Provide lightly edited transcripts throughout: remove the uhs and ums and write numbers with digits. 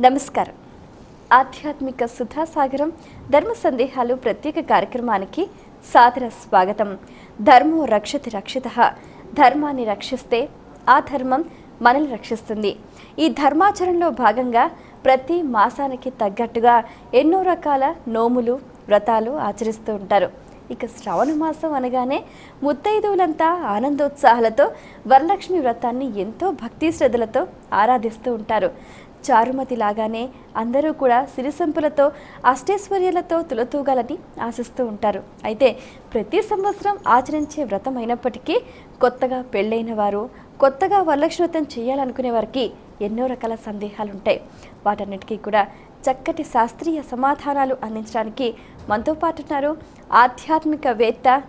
నమస్కారం. ఆధ్యాత్మిక సుధాసాగరం ధర్మ సందేహాలు ప్రత్యేక కార్యక్రమానికి సాదర స్వాగతం. ధర్మో రక్షతి రక్షితః. ధర్మాన్ని రక్షిస్తే ఆ ధర్మం మనల్ని రక్షిస్తుంది. ఈ ధర్మాచరణలో భాగంగా ప్రతి మాసానికి తగ్గట్టుగా ఎన్నో రకాల నోములు వ్రతాలు ఆచరిస్తూ ఉంటారు. ఇక శ్రావణ మాసం అనగానే ముత్తైదువులంతా ఆనందోత్సాహాలతో వరలక్ష్మి వ్రతాన్ని ఎంతో భక్తి శ్రద్ధలతో ఆరాధిస్తూ ఉంటారు. చారుమతి లాగానే అందరూ కూడా సిరిసంపులతో అష్టైశ్వర్యాలతో తులతూగాలని ఆశిస్తూ ఉంటారు. అయితే ప్రతి సంవత్సరం ఆచరించే వ్రతం అయినప్పటికీ కొత్తగా పెళ్ళైన వారు కొత్తగా వరలక్ష్మి వ్రతం చేయాలనుకునే వారికి ఎన్నో రకాల సందేహాలు ఉంటాయి. వాటన్నిటికీ కూడా చక్కటి శాస్త్రీయ సమాధానాలు అందించడానికి మనతో పాటు ఉన్నారు ఆధ్యాత్మికవేత్త,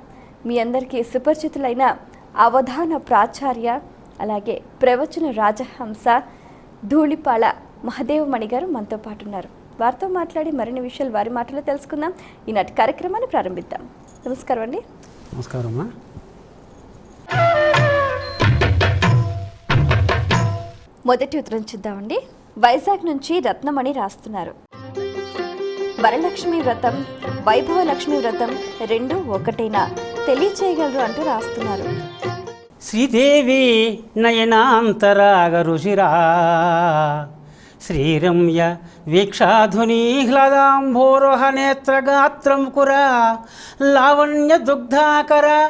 మీ అందరికీ సుపరిచితులైన అవధాన ప్రాచార్య, అలాగే ప్రవచన రాజహంస ధూళిపాళ మహదేవమణి గారు మనతో పాటు ఉన్నారు. వారితో మాట్లాడి మరిన్ని విషయాలు వారి మాటలో తెలుసుకుందాం. ఈనాటి కార్యక్రమాన్ని ప్రారంభిద్దాం. నమస్కారం అండి. నమస్కారమ్మా. మొదటి ఉత్తరం చూద్దామండి. వైజాగ్ నుంచి రత్నమణి రాస్తున్నారు. వరలక్ష్మి వ్రతం వైభవలక్ష్మి వ్రతం రెండు ఒకటేనా తెలియచేయగలరు అంటూ రాస్తున్నారు. శ్రీదేవి నయనాంతరాగ రుచిరా శ్రీరమ్య వీక్షాధునీహ్లాదాంభోరోహ నేత్రగాత్రం కురా లావణ్య దుగ్ధాకర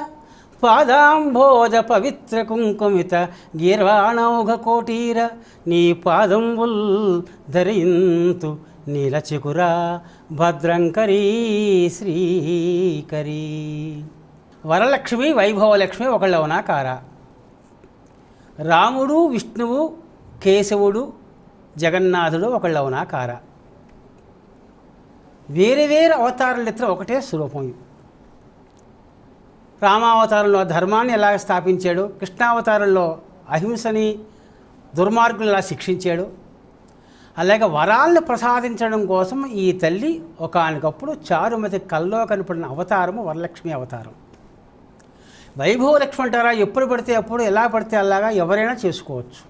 పాదాంభోజ పవిత్ర కుంకుమిత గీర్వాణౌఘ కోటీర నీ పాదంబుల్ ధరింతు నీలచికురా భద్రంకరీ శ్రీకరీ. వరలక్ష్మి వైభవలక్ష్మి ఒకళ్ళవునా కారా? రాముడు విష్ణువు కేశవుడు జగన్నాథుడు ఒకళ్ళవునా కారా? వేరే వేరే అవతారాలిద్దరూ ఒకటే స్వరూపం. రామావతారంలో ధర్మాన్ని ఎలా స్థాపించాడు, కృష్ణావతారంలో అహింసని దుర్మార్గులు ఎలా శిక్షించాడు, అలాగే వరాలను ప్రసాదించడం కోసం ఈ తల్లి ఒకానొకప్పుడు చారుమతి కల్లో కనపడిన అవతారము వరలక్ష్మి అవతారం. వైభవలక్ష్మి అంటారా? ఎప్పుడు పడితే అప్పుడు ఎలా పడితే అలాగా ఎవరైనా చేసుకోవచ్చు.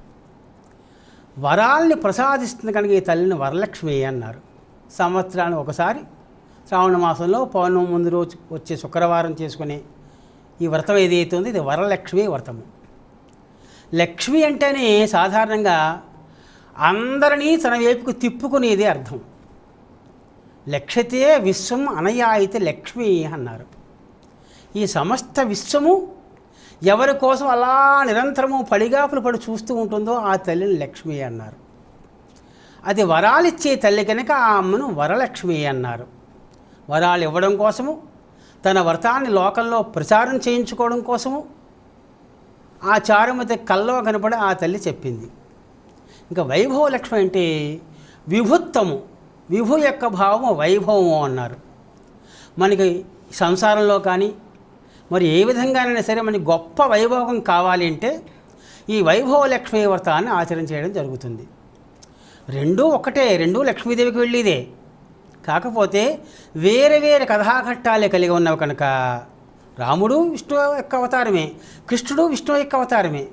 వరాల్ని ప్రసాదిస్తుంది కనుక ఈ తల్లిని వరలక్ష్మి అన్నారు. సంవత్సరానికి ఒకసారి శ్రావణ మాసంలో పౌర్ణమి ముందు రోజు వచ్చే శుక్రవారం చేసుకునే ఈ వ్రతం ఏదైతే ఉందో ఇది వరలక్ష్మి వ్రతము. లక్ష్మి అంటేనే సాధారణంగా అందరినీ తన వైపుకు తిప్పుకునేదే అర్థం. లక్ష్యతే విశ్వం అనయాయితే లక్ష్మి అన్నారు. ఈ సమస్త విశ్వము ఎవరి కోసం అలా నిరంతరము పడిగాపులు పడి చూస్తూ ఉంటుందో ఆ తల్లిని లక్ష్మి అన్నారు. అది వరాలిచ్చే తల్లి కనుక ఆ అమ్మను వరలక్ష్మి అన్నారు. వరాలు ఇవ్వడం కోసము, తన వ్రతాన్ని లోకంలో ప్రచారం చేయించుకోవడం కోసము ఆ చారుమతి కల్లో కనపడి ఆ తల్లి చెప్పింది. ఇంకా వైభవలక్ష్మి అంటే విభుత్వము, విభు యొక్క భావము వైభవము అన్నారు. మనకి సంసారంలో కానీ మరి ఏ విధంగానైనా సరే మనకి గొప్ప వైభవం కావాలి అంటే ఈ వైభవలక్ష్మి వ్రతాన్ని ఆచరించడం జరుగుతుంది. రెండూ ఒకటే, రెండూ లక్ష్మీదేవికి వెళ్ళేదే. కాకపోతే వేరే వేరే కథాఘట్టాలే కలిగి ఉన్నవి కనుక రాముడు విష్ణువు యొక్క అవతారమే, కృష్ణుడు విష్ణువు యొక్క అవతారమే.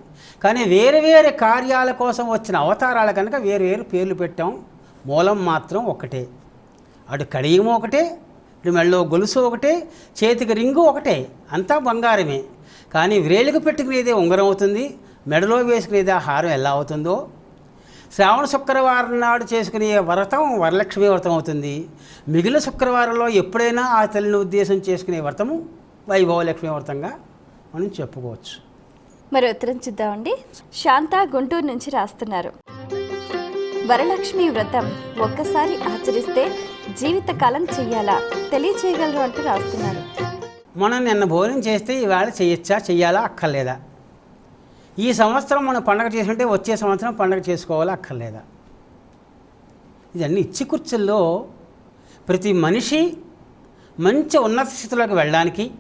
కానీ వేరే వేరే కార్యాల కోసం వచ్చిన అవతారాల కనుక వేరు వేరు పేర్లు పెట్టాం. మూలం మాత్రం ఒకటే. అటు కడియము ఒకటే, ఇటు మెళ్ళో గొలుసు ఒకటే, చేతికి రింగు ఒకటే, అంతా బంగారమే. కానీ వ్రేలికి పెట్టుకునేదే ఉంగరం అవుతుంది, మెడలో వేసుకునేది ఆ హారం ఎలా అవుతుందో. శ్రావణ శుక్రవారం నాడు చేసుకునే వ్రతం వరలక్ష్మి వ్రతం అవుతుంది. మిగిలిన శుక్రవారంలో ఎప్పుడైనా ఆ తల్లిని ఉద్దేశం చేసుకునే వ్రతము వైభవలక్ష్మి వ్రతంగా మనం చెప్పుకోవచ్చు. మరి ఉత్తరం చూద్దామండి. శాంత గుంటూరు నుంచి రాస్తున్నారు. వరలక్ష్మి వ్రతం ఒక్కసారి ఆచరిస్తే జీవితకాలం చెయ్యాలా తెలియచేయగలరు అంటూ రాస్తున్నారు. మనం నిన్న భోజనం చేస్తే ఇవాళ చేయొచ్చా, చెయ్యాలా, అక్కర్లేదా? ఈ సంవత్సరం మనం పండగ చేసుకుంటే వచ్చే సంవత్సరం పండగ చేసుకోవాలా, అక్కర్లేదా? ఇదన్నీ ఇచ్చికుర్చుల్లో ప్రతి మనిషి మంచి ఉన్నత స్థితిలోకి వెళ్ళడానికి,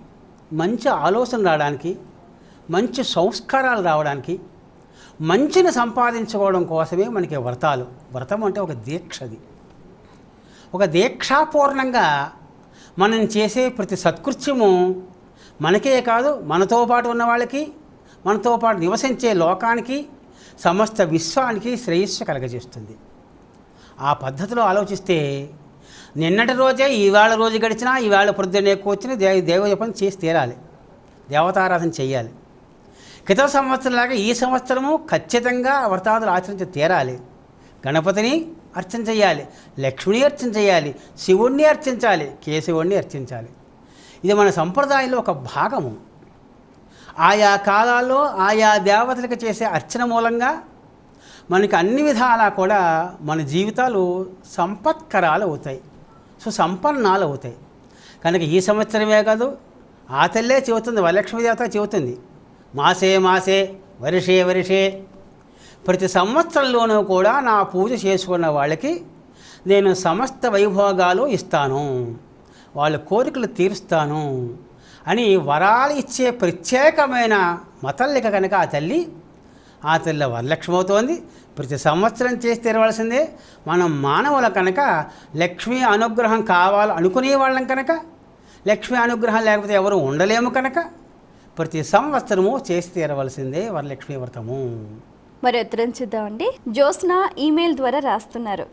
మంచి ఆలోచన రావడానికి, మంచి సంస్కారాలు రావడానికి, మంచిని సంపాదించుకోవడం కోసమే మనకి వ్రతాలు. వ్రతం అంటే ఒక దీక్షది. ఒక దీక్షాపూర్ణంగా మనం చేసే ప్రతి సత్కృత్యము మనకే కాదు, మనతో పాటు ఉన్న వాళ్ళకి, మనతో పాటు నివసించే లోకానికి, సమస్త విశ్వానికి శ్రేయస్సు కలగజేస్తుంది. ఆ పద్ధతిలో ఆలోచిస్తే నిన్నటి రోజే ఇవాళ రోజు గడిచినా ఇవాళ పొద్దున్నే కూర్చుని దేవజపం చేసి తీరాలి, దేవతారాధన చేయాలి. క్రితం సంవత్సరంలాగా ఈ సంవత్సరము ఖచ్చితంగా వ్రతాదులు ఆచరించి తీరాలి. గణపతిని అర్చన చేయాలి, లక్ష్మిని అర్చన చేయాలి, శివుణ్ణి అర్చించాలి, కేశవుణ్ణి అర్చించాలి. ఇది మన సంప్రదాయంలో ఒక భాగము. ఆయా కాలాల్లో ఆయా దేవతలకు చేసే అర్చన మూలంగా మనకి అన్ని విధాలా కూడా మన జీవితాలు సంపత్కరాలు అవుతాయి, సుసంపన్నాలు అవుతాయి. కనుక ఈ సంవత్సరమే కాదు, ఆ తల్లే చెబుతుంది, వరలక్ష్మీ దేవత చెబుతుంది, మాసే మాసే వర్షే వర్షే, ప్రతి సంవత్సరంలోనూ కూడా నా పూజ చేసుకున్న వాళ్ళకి నేను సమస్త వైభోగాలు ఇస్తాను, వాళ్ళ కోరికలు తీరుస్తాను అని వరాలు ఇచ్చే ప్రత్యేకమైన మతల్లిక కనుక ఆ తల్లి వరలక్ష్మి అవుతోంది. ప్రతి సంవత్సరం చేసి తీరవలసిందే. మనం మానవుల కనుక లక్ష్మీ అనుగ్రహం కావాలి అనుకునే వాళ్ళం కనుక, లక్ష్మీ అనుగ్రహం లేకపోతే ఎవరు ఉండలేము కనుక ప్రతి సంవత్సరము చేసి తీరవలసిందే వరలక్ష్మీ వ్రతము. మరి ఉత్తరం చూద్దామండి. జ్యోత్స్న ఈమెయిల్ ద్వారా రాస్తున్నారు,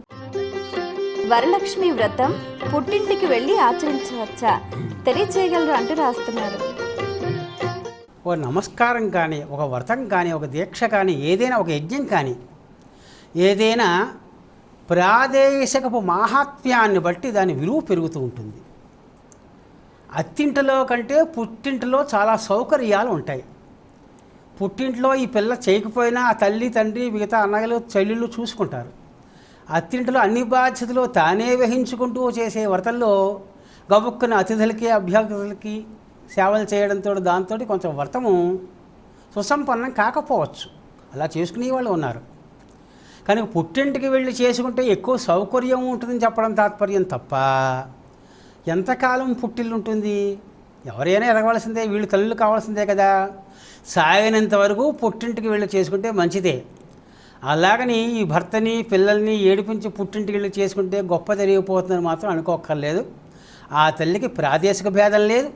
వరలక్ష్మి వ్రతం పుట్టింటికి వెళ్ళి ఆచరించవచ్చా, తెలియచేయగలరు అంటూ రాస్తున్నారు. ఒక నమస్కారం కానీ, ఒక వ్రతం కానీ, ఒక దీక్ష కానీ, ఏదైనా ఒక యజ్ఞం కానీ, ఏదైనా ప్రాదేశికపు మాహాత్మ్యాన్ని బట్టి దాని విలువ పెరుగుతూ ఉంటుంది. అత్తింటిలో కంటే పుట్టింటిలో చాలా సౌకర్యాలు ఉంటాయి. పుట్టింట్లో ఈ పిల్ల చేయకపోయినా ఆ తల్లి తండ్రి మిగతా అన్నయ్యలు చెల్లెళ్ళు చూసుకుంటారు. అత్తింటిలో అన్ని బాధ్యతలు తానే వహించుకుంటూ చేసే వ్రతంలో గబుక్కున అతిథులకి అభ్యర్థులకి సేవలు చేయడంతో దాంతో కొంచెం వ్రతము సుసంపన్నం కాకపోవచ్చు, అలా చేసుకునే వాళ్ళు ఉన్నారు. కానీ పుట్టింటికి వెళ్ళి చేసుకుంటే ఎక్కువ సౌకర్యం ఉంటుందని చెప్పడం తాత్పర్యం తప్ప, ఎంతకాలం పుట్టిల్లు ఉంటుంది? ఎవరైనా ఎదగవలసిందే, వీళ్ళు తల్లులు కావాల్సిందే కదా. సాగినంత వరకు పుట్టింటికి వెళ్ళి చేసుకుంటే మంచిదే. అలాగని ఈ భర్తని పిల్లల్ని ఏడిపించి పుట్టింటికి వెళ్ళి చేసుకుంటే గొప్ప జరిగిపోతుందని మాత్రం అనుకోక్కర్లేదు. ఆ తల్లికి ప్రాదేశిక భేదం లేదు,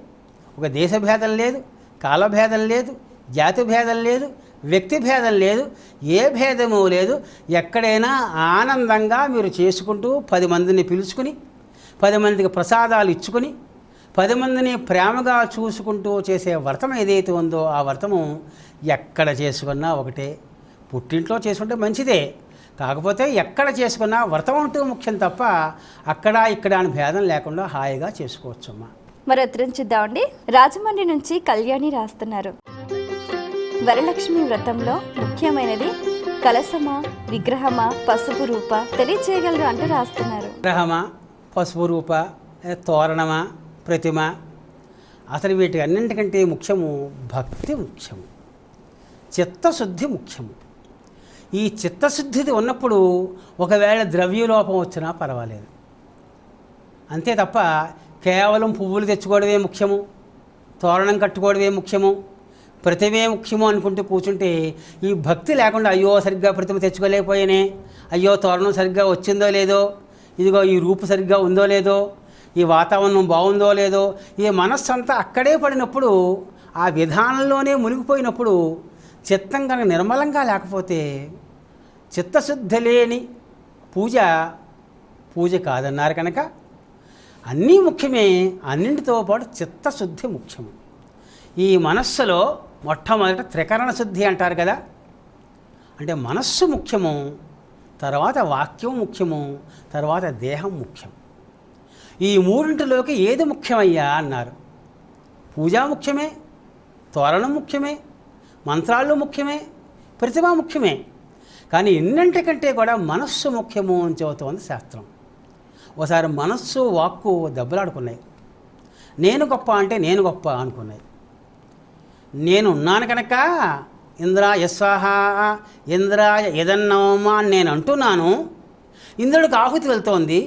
ఒక దేశ భేదం లేదు, కాలభేదం లేదు, జాతి భేదం లేదు, వ్యక్తి భేదం లేదు, ఏ భేదము లేదు. ఎక్కడైనా ఆనందంగా మీరు చేసుకుంటూ 10 మందిని పిలుచుకుని 10 మందికి ప్రసాదాలు ఇచ్చుకొని 10 మందిని ప్రేమగా చూసుకుంటూ చేసే వ్రతం ఏదైతే ఉందో ఆ వ్రతము ఎక్కడ చేసుకున్నా ఒకటే. పుట్టింట్లో చేసుకుంటే మంచిదే, కాకపోతే ఎక్కడ చేసుకున్నా వ్రతం అంటూ ముఖ్యం తప్ప అక్కడ ఇక్కడ అని భేదం లేకుండా హాయిగా చేసుకోవచ్చమ్మా. మరి ఉత్తరం చూద్దామండి. రాజమండ్రి నుంచి కళ్యాణి రాస్తున్నారు, వరలక్ష్మి వ్రతంలో ముఖ్యమైనది కలశమా, విగ్రహమా, పసుపు రూప, తెలియచేయగలరు అంటూ రాస్తున్నారు. విగ్రహమా, పసుపు రూప, తోరణమా, ప్రతిమ, అసలు వీటి అన్నింటికంటే ముఖ్యము భక్తి ముఖ్యము, చిత్తశుద్ధి ముఖ్యము. ఈ చిత్తశుద్ధిది ఉన్నప్పుడు ఒకవేళ ద్రవ్యలోపం వచ్చినా పర్వాలేదు, అంతే తప్ప కేవలం పువ్వులు తెచ్చుకోవడమే ముఖ్యము, తోరణం కట్టుకోవడమే ముఖ్యము, ప్రతిమే ముఖ్యము అనుకుంటూ కూర్చుంటే ఈ భక్తి లేకుండా అయ్యో సరిగ్గా ప్రతిమ తెచ్చుకోలేకపోయానే, అయ్యో తోరణం సరిగ్గా వచ్చిందో లేదో, ఇదిగో ఈ రూపు సరిగ్గా ఉందో లేదో, ఈ వాతావరణం బాగుందో లేదో, ఈ మనస్సు అంతా అక్కడే పడినప్పుడు ఆ విధానంలోనే మునిగిపోయినప్పుడు చిత్తం కనుక నిర్మలంగా లేకపోతే చిత్తశుద్ధి లేని పూజ కాదన్నారు కనుక అన్నీ ముఖ్యమే, అన్నింటితో పాటు చిత్తశుద్ధి ముఖ్యము. ఈ మనస్సులో మొట్టమొదట త్రికరణ శుద్ధి అంటారు కదా, అంటే మనస్సు ముఖ్యము, తర్వాత వాక్యం ముఖ్యము, తర్వాత దేహం ముఖ్యం. ఈ మూడింటిలోకి ఏది ముఖ్యమయ్యా అన్నారు. పూజ ముఖ్యమే, తోరణం ముఖ్యమే, మంత్రాలు ముఖ్యమే, ప్రతిమ ముఖ్యమే, కానీ ఎన్నింటికంటే కూడా మనస్సు ముఖ్యము అని చెబుతోంది శాస్త్రం. ఒకసారి మనస్సు వాక్కు దెబ్బలాడుకున్నాయి. నేను గొప్ప అంటే నేను గొప్ప అనుకున్నాయి. నేనున్నాను కనుక ఇంద్రాయ స్వాహ, ఇంద్రాయ యదన్నవమా అని నేను అంటున్నాను, ఇంద్రుడికి ఆహుతి వెళ్తోంది.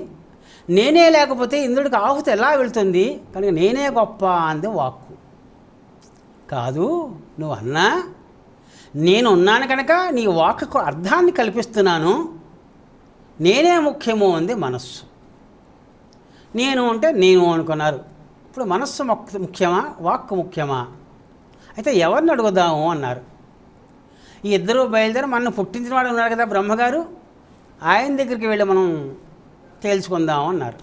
నేనే లేకపోతే ఇంద్రుడికి ఆహుతి ఎలా వెళ్తుంది? కనుక నేనే గొప్ప అంది వాక్కు. కాదు, నువ్వు అన్నా నేను ఉన్నాను కనుక నీ వాక్కు అర్థాన్ని కల్పిస్తున్నాను, నేనే ముఖ్యము అంది మనస్సు. నేను అంటే నేను అనుకున్నారు. ఇప్పుడు మనస్సు ముఖ్యమా, వాక్కు ముఖ్యమా? అయితే ఎవరిని అడుగుదాము అన్నారు. ఈ ఇద్దరు బయలుదేరి మన పుట్టించిన వాడు ఉన్నారు కదా బ్రహ్మగారు, ఆయన దగ్గరికి వెళ్ళి మనం తేల్చుకుందాం అన్నారు.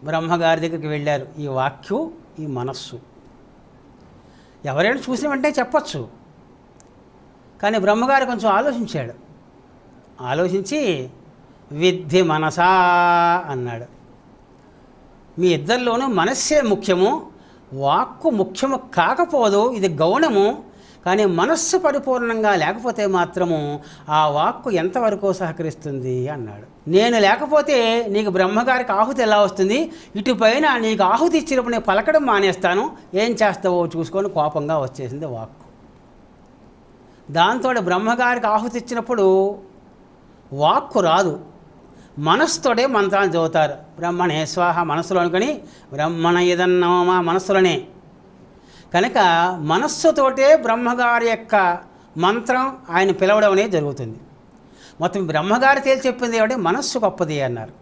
బ్రహ్మగారి దగ్గరికి వెళ్ళారు. ఈ వాక్యం, ఈ మనస్సు ఎవరైనా చూసిన వెంటనే చెప్పచ్చు. కానీ బ్రహ్మగారు కొంచెం ఆలోచించాడు. ఆలోచించి విద్ధి మనసా అన్నాడు. మీ ఇద్దరిలోనూ మనస్సే ముఖ్యము, వాక్కు ముఖ్యము కాకపోదు, ఇది గౌణము. కానీ మనస్సు పరిపూర్ణంగా లేకపోతే మాత్రము ఆ వాక్కు ఎంతవరకు సహకరిస్తుంది అన్నాడు. నేను లేకపోతే నీకు బ్రహ్మగారికి ఆహుతి ఎలా వస్తుంది? ఇటుపైన నీకు ఆహుతి ఇచ్చినప్పుడు నేను పలకడం మానేస్తాను, ఏం చేస్తావో చూసుకొని కోపంగా వచ్చేసింది వాక్కు. దాంతో బ్రహ్మగారికి ఆహుతి ఇచ్చినప్పుడు వాక్కు రాదు, మనస్సుతోటే మంత్రాన్ని చదువుతారు. బ్రహ్మణే స్వాహ మనస్సులో అనుకొని బ్రహ్మణ ఏదన్నా మనస్సులోనే. కనుక మనస్సుతోటే బ్రహ్మగారి యొక్క మంత్రం ఆయన పిలవడం అనేది జరుగుతుంది. మొత్తం బ్రహ్మగారి తేల్చి చెప్పింది ఏమిటి? మనస్సు గొప్పది అన్నారు.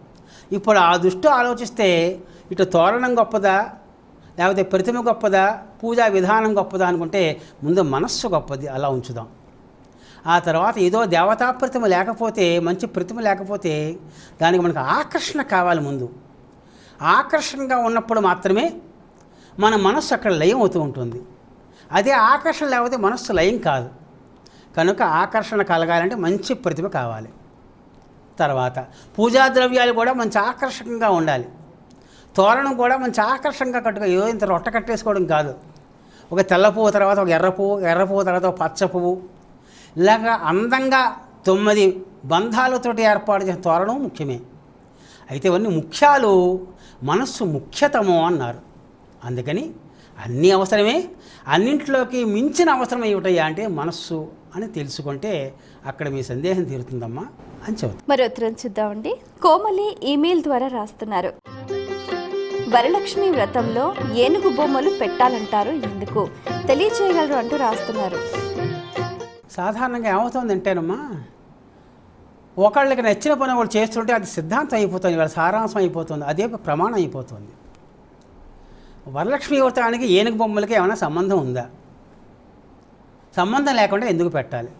ఇప్పుడు ఆ దృష్టి ఆలోచిస్తే ఇటు తోరణం గొప్పదా, లేకపోతే ప్రతిమ గొప్పదా, పూజా విధానం గొప్పదా అనుకుంటే ముందు మనస్సు గొప్పది, అలా ఉంచుదాం. ఆ తర్వాత ఏదో దేవతా ప్రతిమ లేకపోతే, మంచి ప్రతిమ లేకపోతే దానికి మనకు ఆకర్షణ కావాలి. ముందు ఆకర్షణగా ఉన్నప్పుడు మాత్రమే మన మనస్సు అక్కడ లయం అవుతూ ఉంటుంది. అదే ఆకర్షణ లేకపోతే మనస్సు లయం కాదు. కనుక ఆకర్షణ కలగాలంటే మంచి ప్రతిమ కావాలి. తర్వాత పూజా ద్రవ్యాలు కూడా మంచి ఆకర్షకంగా ఉండాలి. తోరణం కూడా మంచి ఆకర్షణగా కట్టుకో, ఏదో ఇంత రొట్ట కట్టేసుకోవడం కాదు. ఒక తెల్ల పువ్వు తర్వాత ఒక ఎర్ర పువ్వు, ఎర్ర పువ్వు తర్వాత ఒక పచ్చ పువ్వు, ఇలాగా అందంగా 9 బంధాలతోటి ఏర్పాటు చేసిన తోరణం ముఖ్యమే. అయితే ఇవన్నీ ముఖ్యాలు, మనస్సు ముఖ్యతము అన్నారు. అందుకని అన్నీ అవసరమే, అన్నింటిలోకి మించిన అవసరం ఏమిటయ్యా అంటే మనస్సు అని తెలుసుకుంటే అక్కడ మీ సందేహం తీరుతుందమ్మా అని చెబుతాం. మరి ఉత్తరం చూద్దామండి. కోమలి ఈమెయిల్ ద్వారా రాస్తున్నారు. వరలక్ష్మి వ్రతంలో ఏనుగు బొమ్మలు పెట్టాలంటారు, ఎందుకు తెలియచేయగలరు అంటూ రాస్తున్నారు. సాధారణంగా ఏమవుతుందంటేనమ్మా, ఒకళ్ళకి నచ్చిన పని వాళ్ళు చేస్తుంటే అది సిద్ధాంతం అయిపోతుంది, వాళ్ళ సారాంశం అయిపోతుంది, అదే ప్రమాణం అయిపోతుంది. వరలక్ష్మి వ్రతానికి ఏనుగు బొమ్మలకి ఏమైనా సంబంధం ఉందా? సంబంధం లేకుండా ఎందుకు పెట్టాలి?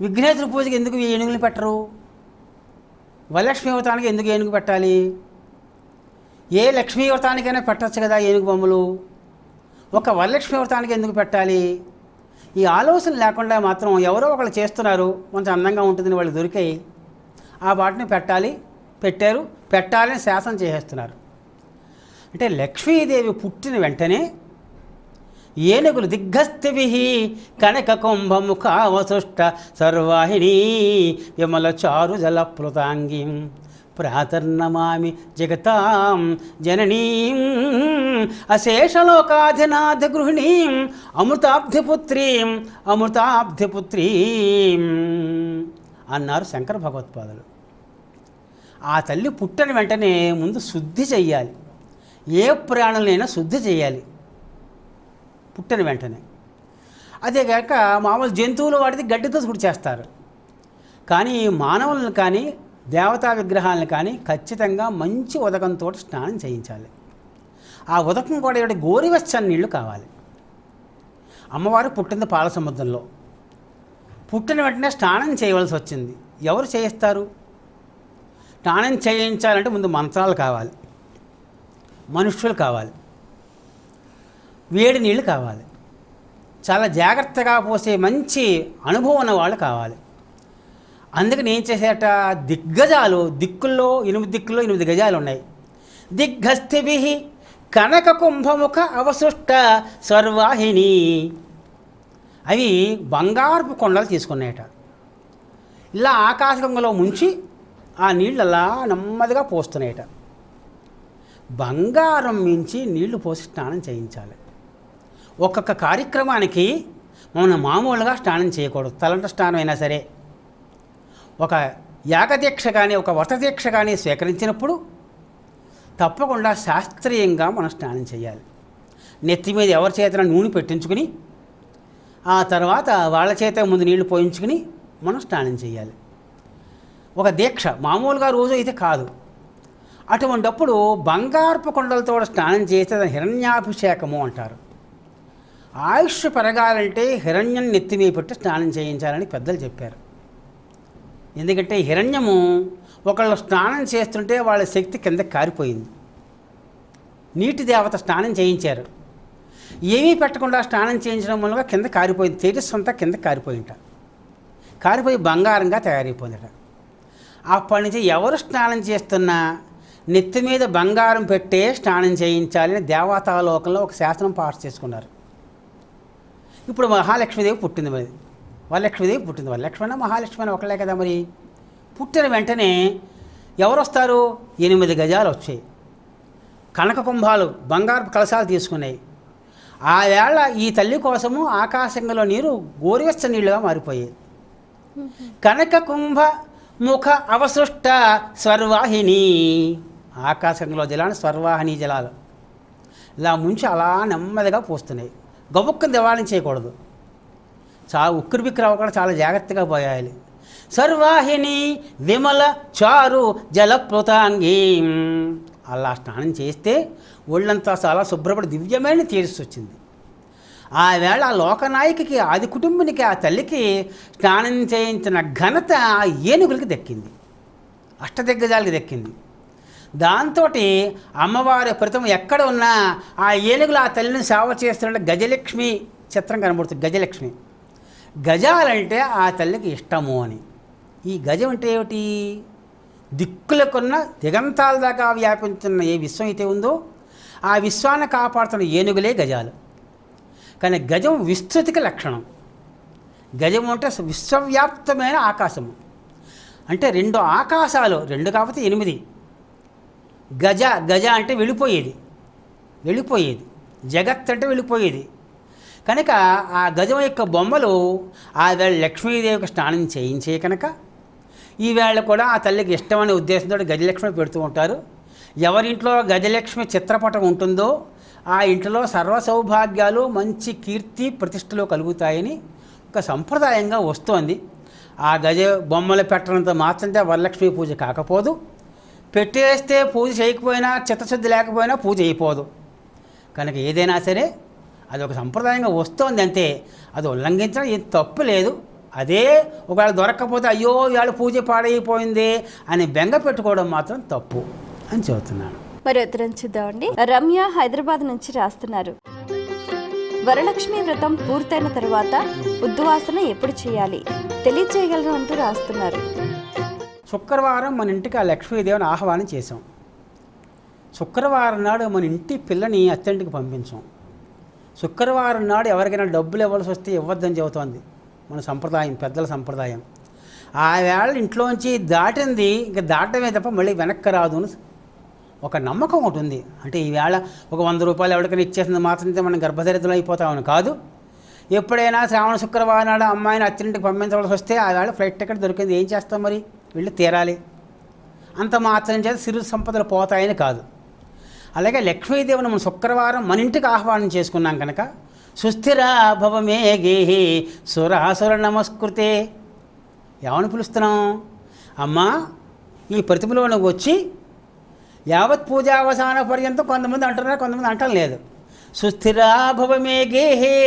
విఘ్నేశ్వర పూజకి ఎందుకు ఏనుగులు పెట్టరు? వరలక్ష్మి వ్రతానికి ఎందుకు ఏనుగు పెట్టాలి? ఏ లక్ష్మీ వ్రతానికైనా పెట్టచ్చు కదా ఏనుగు బొమ్మలు, ఒక వరలక్ష్మి వ్రతానికి ఎందుకు పెట్టాలి? ఈ ఆలోచన లేకుండా మాత్రం ఎవరో ఒకళ్ళు చేస్తున్నారు, కొంచెం అందంగా ఉంటుందని వాళ్ళు దొరికాయి, ఆ వాటిని పెట్టారు, పెట్టాలని శాసనం చేసేస్తున్నారు. అంటే లక్ష్మీదేవి పుట్టిన వెంటనే ఏనుగులు దిగ్గస్థిభి కనక కుంభముఖావసృష్ట సర్వాహిణీ విమల చారు జలప్లుతాంగీం ప్రాతర్నమామి జగతాం జననీం అశేషలోకాధినాథ గృహిణీం అమృతాబ్ధిపుత్రీం అన్నారు శంకర భగవత్పాదులు. ఆ తల్లి పుట్టిన వెంటనే ముందు శుద్ధి చెయ్యాలి. ఏ ప్రాణులైనా శుద్ధి చేయాలి పుట్టిన వెంటనే. అదే కాక మామూలు జంతువులు వాటిది గడ్డితో శుద్ధి చేస్తారు. కానీ మానవులను కానీ దేవతా విగ్రహాలను కానీ ఖచ్చితంగా మంచి ఉదకంతో స్నానం చేయించాలి. ఆ ఉదకం కూడా ఏమిటి? గోరువెచ్చని నీళ్లు కావాలి. అమ్మవారు పుట్టింది పాల సముద్రంలో, పుట్టిన వెంటనే స్నానం చేయవలసి వచ్చింది. ఎవరు చేయిస్తారు? స్నానం చేయించాలంటే ముందు మంత్రాలు కావాలి, మనుష్యులు కావాలి, వేడి నీళ్ళు కావాలి, చాలా జాగ్రత్తగా పోసే మంచి అనుభవం ఉన్న వాళ్ళు కావాలి. అందుకని ఏం చేసేట, దిగ్గజాలు, దిక్కుల్లో 8 దిక్కుల్లో 8 గజాలు ఉన్నాయి. దిగ్గస్థిభి కనక కుంభముఖ అవసృష్ట సర్వాహిణి, అవి బంగారపు కొండలు తీసుకున్నాయట. ఇలా ఆకాశగంగలో ముంచి ఆ నీళ్ళు అలా నెమ్మదిగా పోస్తున్నాయట. బంగారం మించి నీళ్లు పోసి స్నానం చేయించాలి. ఒక్కొక్క కార్యక్రమానికి మనం మామూలుగా స్నానం చేయకూడదు. తలంట స్నానం అయినా సరే, ఒక యాగదీక్ష కానీ ఒక వ్రతదీక్ష కానీ స్వీకరించినప్పుడు తప్పకుండా శాస్త్రీయంగా మనం స్నానం చేయాలి. నెత్తి మీద ఎవరి చేతన నూనె పెట్టించుకుని ఆ తర్వాత వాళ్ళ చేత ముందు నీళ్లు పోయించుకుని మనం స్నానం చేయాలి. ఒక దీక్ష మామూలుగా రోజు అయితే కాదు. అటువంటప్పుడు బంగారపు కొండలతో స్నానం చేస్తే దాన్ని హిరణ్యాభిషేకము అంటారు. ఆయుష్ పెరగాలంటే హిరణ్యం నెత్తి మీద పెట్టి స్నానం చేయించాలని పెద్దలు చెప్పారు. ఎందుకంటే హిరణ్యము ఒకళ్ళు స్నానం చేస్తుంటే వాళ్ళ శక్తి కింద కారిపోయింది. నీటి దేవత స్నానం చేయించారు. ఏమీ పెట్టకుండా స్నానం చేయించడం వల్ల కింద కారిపోయింది. తేజస్సు అంతా కింద కారిపోయి బంగారంగా తయారైపోయిందట. అప్పటి నుంచి ఎవరు స్నానం చేస్తున్నా నెత్తి మీద బంగారం పెట్టే స్నానం చేయించాలని దేవతాలోకంలో ఒక శాసనం పాస్ చేసుకున్నారు. ఇప్పుడు మహాలక్ష్మీదేవి పుట్టింది. మరి వరలక్ష్మీదేవి పుట్టింది. వరలక్ష్మి మహాలక్ష్మి ఒకళ్ళే కదా. మరి పుట్టిన వెంటనే ఎవరు వస్తారు? 8 గజాలు వచ్చాయి. కనక కుంభాలు బంగారు కలశాలు తీసుకున్నాయి. ఆ వేళ ఈ తల్లి కోసము ఆకాశంలో నీరు గోరువెచ్చ నీళ్లుగా మారిపోయాయి. కనక కుంభ ముఖ అవసృష్ట స్వర్వాహిని, ఆకాశంలో జలాన్ని స్వర్వాహిని జలాలు ఇలా ముంచి అలా నెమ్మదిగా పోస్తున్నాయి. గబుక్కని దివాళం చేయకూడదు. చాలా ఉక్కిరి బిక్కిరి అవ్వకుండా చాలా జాగ్రత్తగా పోయాలి. సర్వాహిని విమల చారు జలప్లుతాంగి, అలా స్నానం చేస్తే ఒళ్ళంతా చాలా శుభ్రపడి దివ్యమైన తేజస్సు వచ్చింది. ఆ వేళ ఆ లోకనాయకికి, ఆది కుటుంబునికి, ఆ తల్లికి స్నానం చేయించిన ఘనత ఆ ఏనుగులకి దక్కింది, అష్టదిగ్గజాలకి దక్కింది. దాంతో అమ్మవారి ప్రతిమ ఎక్కడ ఉన్నా ఆ ఏనుగులు ఆ తల్లిని సేవ చేస్తున్న గజలక్ష్మి చిత్రం కనబడుతుంది. గజలక్ష్మి, గజాలంటే ఆ తల్లికి ఇష్టము అని. ఈ గజం అంటే ఏమిటి? దిక్కులకున్న దిగంతాల దాకా వ్యాపించిన ఏ విశ్వం అయితే ఉందో ఆ విశ్వాన్ని కాపాడుతున్న ఏనుగులే గజాలు. కానీ గజం విస్తృతికి లక్షణం. గజం అంటే విశ్వవ్యాప్తమైన ఆకాశము. అంటే 2 ఆకాశాలు, 2 కాకపోతే 8. గజ అంటే వెళ్ళిపోయేది, జగత్ అంటే వెళ్ళిపోయేది. కనుక ఆ గజం యొక్క బొమ్మలు ఆ వేళ లక్ష్మీదేవికి స్నానం చేయించే కనుక ఈవేళ కూడా ఆ తల్లికి ఇష్టమనే ఉద్దేశంతో గజలక్ష్మి పెడుతూ ఉంటారు. ఎవరింట్లో గజలక్ష్మి చిత్రపటం ఉంటుందో ఆ ఇంట్లో సర్వ సౌభాగ్యాలు, మంచి కీర్తి ప్రతిష్టలు కలుగుతాయని ఒక సంప్రదాయంగా వస్తోంది. ఆ గజ బొమ్మలు పెట్టడంతో మాత్రంతే వరలక్ష్మి పూజ కాకపోదు. పెట్టేస్తే పూజ చేయకపోయినా, చిత్తశుద్ధి లేకపోయినా పూజ అయిపోదు. కనుక ఏదైనా సరే అది ఒక సంప్రదాయంగా వస్తోంది అంతే. అది ఉల్లంఘించడం ఏం తప్పు లేదు. అదే ఒకవేళ దొరక్కపోతే అయ్యో ఇవాళ పూజ పాడైపోయింది అని బెంగ పెట్టుకోవడం మాత్రం తప్పు అని చెబుతున్నాను. మరి ఉత్తరం చూద్దామండి. రమ్య హైదరాబాద్ నుంచి రాస్తున్నారు. వరలక్ష్మి వ్రతం పూర్తయిన తర్వాత ఉద్వాసన ఎప్పుడు చేయాలి తెలియచేయగలరు అంటూ రాస్తున్నారు. శుక్రవారం మన ఇంటికి ఆ లక్ష్మీదేవిని ఆహ్వానం చేసాం. శుక్రవారం నాడు మన ఇంటి పిల్లని అత్తింటికి పంపించాం. శుక్రవారం నాడు ఎవరికైనా డబ్బులు ఇవ్వాల్సి వస్తే ఇవ్వద్దని చెబుతోంది మన సంప్రదాయం, పెద్దల సంప్రదాయం. ఆ వేళ ఇంట్లోంచి దాటింది ఇంకా దాటమే తప్ప మళ్ళీ వెనక్కి రాదు అని ఒక నమ్మకం ఉంటుంది. అంటే ఈవేళ ఒక 100 రూపాయలు ఎవరికైనా ఇచ్చేసింది మాత్రమే మనం గర్భదరిద్రం అయిపోతామని కాదు. ఎప్పుడైనా శ్రావణ శుక్రవారం నాడు అమ్మాయిని అత్తింటికి పంపించవలసి వస్తే ఆ వేళ ఫ్లైట్ టికెట్ దొరికింది, ఏం చేస్తాం మరి, వెళ్ళి తీరాలి. అంత మాత్రం చేత సిరు సంపదలు పోతాయని కాదు. అలాగే లక్ష్మీదేవిని మనం శుక్రవారం మన ఇంటికి ఆహ్వానం చేసుకున్నాం కనుక సుస్థిరా భవమే గేహి సురాసుర నమస్కృతే, ఏమని పిలుస్తున్నాం? అమ్మా ఈ ప్రతిమలో నువ్వు వచ్చి యావత్ పూజావసాన పర్యంతం కొంతమంది అంటున్నారు, కొంతమంది అంటం లేదు. సుస్థిరా భవమే గేహే,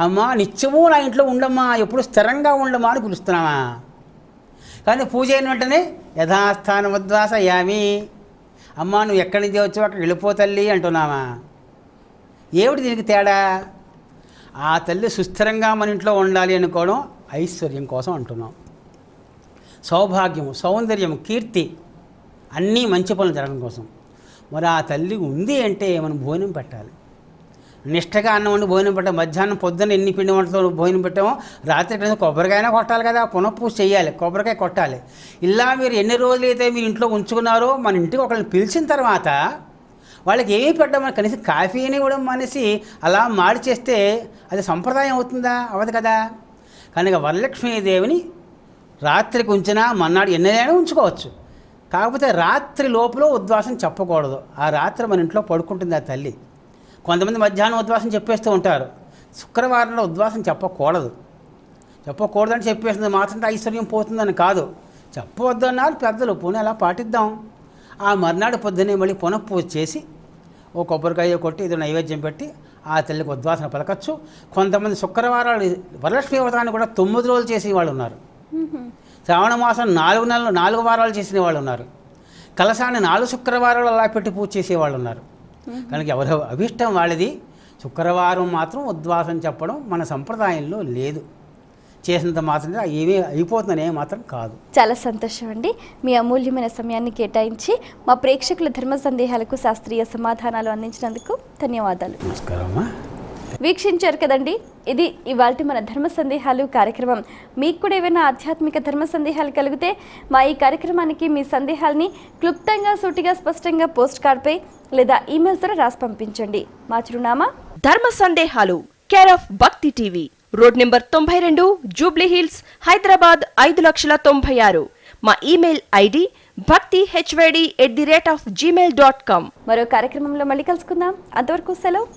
అమ్మా నిత్యము నా ఇంట్లో ఉండమ్మా, ఎప్పుడు స్థిరంగా ఉండమ్మా అని పిలుస్తున్నావా? కానీ పూజ అయిన వెంటనే యథాస్థానం ఉద్వాసయామి, అమ్మా నువ్వు ఎక్కడి నుంచి వచ్చావు అక్కడికి వెళ్ళిపోతల్లి అంటున్నావా? ఏమిటి దీనికి తేడా? ఆ తల్లి సుస్థిరంగా మన ఇంట్లో ఉండాలి అనుకోవడం ఐశ్వర్యం కోసం అంటున్నాం. సౌభాగ్యము, సౌందర్యం, కీర్తి అన్నీ మంచి పనులు జరగడం కోసం. మరి ఆ తల్లి ఉంది అంటే మనం భోజనం పెట్టాలి. నిష్టగా అన్నం వండి భోజనం పెట్టాం. మధ్యాహ్నం పొద్దున్న ఎన్ని పిండి వంటతో భోజనం పెట్టామో రాత్రి కొబ్బరికాయనా కొట్టాలి కదా, పునఃపూజ చేయాలి, కొబ్బరికాయ కొట్టాలి. ఇలా మీరు ఎన్ని రోజులైతే మీరు ఇంట్లో ఉంచుకున్నారో మన ఇంటికి ఒకరిని పిలిచిన తర్వాత వాళ్ళకి ఏమీ పెట్టడం, కనీసం కాఫీని ఇవ్వడం మనిషి అలా మాడి చేస్తే అది సంప్రదాయం అవుతుందా? అవ్వదు కదా. కనుక వరలక్ష్మీదేవిని రాత్రికి ఉంచినా మన్నాడు ఎన్నైనా ఉంచుకోవచ్చు. కాకపోతే రాత్రి లోపల ఉద్వాసం చెప్పకూడదు. ఆ రాత్రి మన ఇంట్లో పడుకుంటుంది ఆ తల్లి. కొంతమంది మధ్యాహ్నం ఉద్వాసం చెప్పేస్తూ ఉంటారు. శుక్రవారంలో ఉద్వాసం చెప్పకూడదని చెప్పేసింది మాత్రం ఐశ్వర్యం పోతుందని కాదు. చెప్పవద్దు అన్నారు పెద్దలు, పోనీ అలా పాటిద్దాం. ఆ మర్నాడు పొద్దున్నే మళ్ళీ పునఃపూజ చేసి ఓ కొబ్బరికాయ కొట్టి ఇది నైవేద్యం పెట్టి ఆ తల్లికి ఉద్వాసన పలకచ్చు. కొంతమంది శుక్రవారాలు వరలక్ష్మీ వ్రతాన్ని కూడా 9 రోజులు చేసే వాళ్ళు ఉన్నారు. శ్రావణ మాసం 4 నెలలు 4 వారాలు చేసిన వాళ్ళు ఉన్నారు. కలశాన్ని 4 శుక్రవారాలు అలా పెట్టి పూజ చేసేవాళ్ళు ఉన్నారు. కనుక ఎవరి అభిష్టం వాళ్ళది. శుక్రవారం మాత్రం ఉద్వాసం చెప్పడం మన సంప్రదాయంలో లేదు. చేసినంత మాత్రం ఏమీ అయిపోతుందనే మాత్రం కాదు. చాలా సంతోషం అండి. మీ అమూల్యమైన సమయాన్ని కేటాయించి మా ప్రేక్షకుల ధర్మ సందేహాలకు శాస్త్రీయ సమాధానాలు అందించినందుకు ధన్యవాదాలు. నమస్కారం అమ్మా. వీక్షించారు కదండి, ఇది ఇవాల్టి మన ధర్మ సందేహాలు కార్యక్రమం. మీకు కూడా ఏవైనా ఆధ్యాత్మిక ధర్మ సందేహాలు కలిగితే మా ఈ కార్యక్రమానికి మీ సందేహాల్ని క్లుప్తంగా, సూటిగా, స్పష్టంగా పోస్ట్ కార్డ్పై లేదా ఈమెయిల్ ద్వారా రాసి పంపించండి. మా చిరునామా ధర్మ సందేహాలు, కేర్ ఆఫ్ భక్తి TV, road number 92, Jubilee hills, Hyderabad 5,96,000. మా ఈమెయిల్ ఐడి bhaktihyd@gmail.com. మరో కార్యక్రమంలో మళ్ళీ కలుసుకుందాం. అంతవరకు సెలవు.